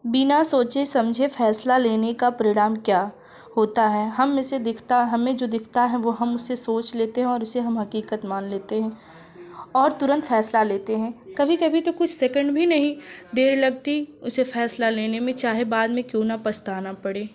बिना सोचे समझे फैसला लेने का परिणाम क्या होता है? हमें जो दिखता है वो हम उससे सोच लेते हैं और उसे हम हकीकत मान लेते हैं और तुरंत फैसला लेते हैं। कभी कभी तो कुछ सेकंड भी नहीं देर लगती उसे फैसला लेने में, चाहे बाद में क्यों ना पछताना पड़े।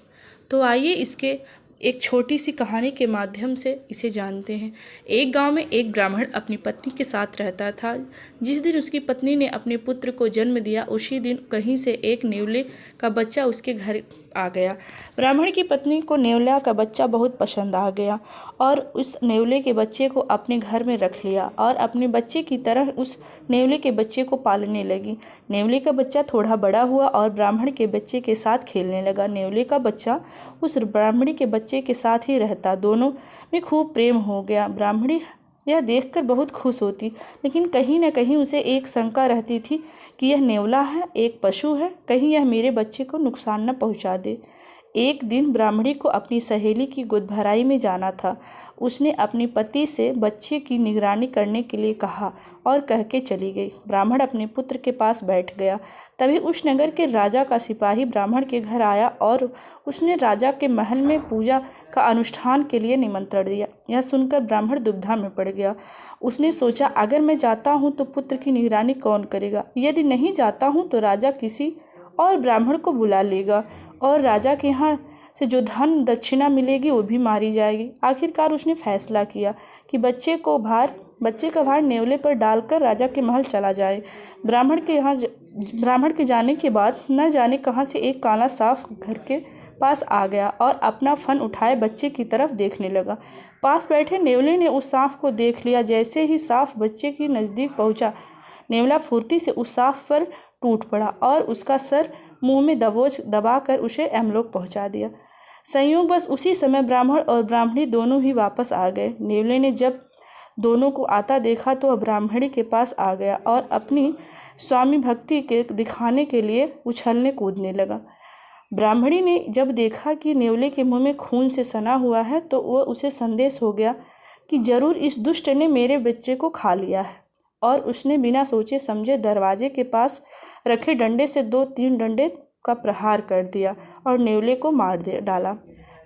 तो आइए इसके एक छोटी सी कहानी के माध्यम से इसे जानते हैं। एक गांव में एक ब्राह्मण अपनी पत्नी के साथ रहता था। जिस दिन उसकी पत्नी ने अपने पुत्र को जन्म दिया, उसी दिन कहीं से एक नेवले का बच्चा उसके घर आ गया। ब्राह्मण की पत्नी को नेवला का बच्चा बहुत पसंद आ गया और उस नेवले के बच्चे को अपने घर में रख लिया और अपने बच्चे की तरह उस नेवले के बच्चे को पालने लगी। नेवले का बच्चा थोड़ा बड़ा हुआ और ब्राह्मण के बच्चे के साथ खेलने लगा। नेवले का बच्चा उस ब्राह्मणी के बच्चे के साथ ही रहता, दोनों में खूब प्रेम हो गया। ब्राह्मणी यह देखकर बहुत खुश होती, लेकिन कहीं न कहीं उसे एक शंका रहती थी कि यह नेवला है, एक पशु है, कहीं यह मेरे बच्चे को नुकसान न पहुंचा दे। एक दिन ब्राह्मणी को अपनी सहेली की गोद भराई में जाना था। उसने अपने पति से बच्चे की निगरानी करने के लिए कहा और कह के चली गई। ब्राह्मण अपने पुत्र के पास बैठ गया। तभी उस नगर के राजा का सिपाही ब्राह्मण के घर आया और उसने राजा के महल में पूजा का अनुष्ठान के लिए निमंत्रण दिया। यह सुनकर ब्राह्मण दुविधा में पड़ गया। उसने सोचा, अगर मैं जाता हूँ तो पुत्र की निगरानी कौन करेगा? यदि नहीं जाता हूँ तो राजा किसी और ब्राह्मण को बुला लेगा और राजा के यहाँ से जो धन दक्षिणा मिलेगी वो भी मारी जाएगी। आखिरकार उसने फैसला किया कि बच्चे का भार नेवले पर डालकर राजा के महल चला जाए। ब्राह्मण के जाने के बाद न जाने कहाँ से एक काला सांप घर के पास आ गया और अपना फन उठाए बच्चे की तरफ देखने लगा। पास बैठे नेवले ने उस सांप को देख लिया। जैसे ही सांप बच्चे के नज़दीक पहुंचा, नेवला फुर्ती से उस सांप पर टूट पड़ा और उसका सर मुंह में दबाकर उसे यमलोक पहुंचा दिया। संयोगवश उसी समय ब्राह्मण और ब्राह्मणी दोनों ही वापस आ गए। नेवले ने जब दोनों को आता देखा तो ब्राह्मणी के पास आ गया और अपनी स्वामी भक्ति के दिखाने के लिए उछलने कूदने लगा। ब्राह्मणी ने जब देखा कि नेवले के मुंह में खून से सना हुआ है तो वह उसे संदेश हो गया कि जरूर इस दुष्ट ने मेरे बच्चे को खा लिया है, और उसने बिना सोचे समझे दरवाजे के पास रखे डंडे से 2-3 डंडे का प्रहार कर दिया और नेवले को मार डाला।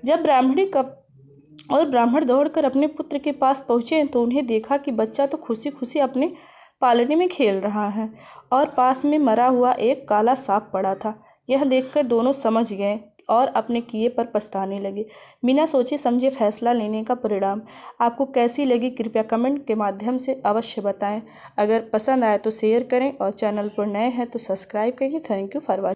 जब ब्राह्मण दौड़कर अपने पुत्र के पास पहुंचे तो उन्हें देखा कि बच्चा तो खुशी खुशी अपने पालने में खेल रहा है और पास में मरा हुआ एक काला सांप पड़ा था। यह देखकर दोनों समझ गए और अपने किए पर पछताने लगे। बिना सोचे समझे फैसला लेने का परिणाम आपको कैसी लगी, कृपया कमेंट के माध्यम से अवश्य बताएं। अगर पसंद आए तो शेयर करें और चैनल पर नए हैं तो सब्सक्राइब करें। Thank you for watching.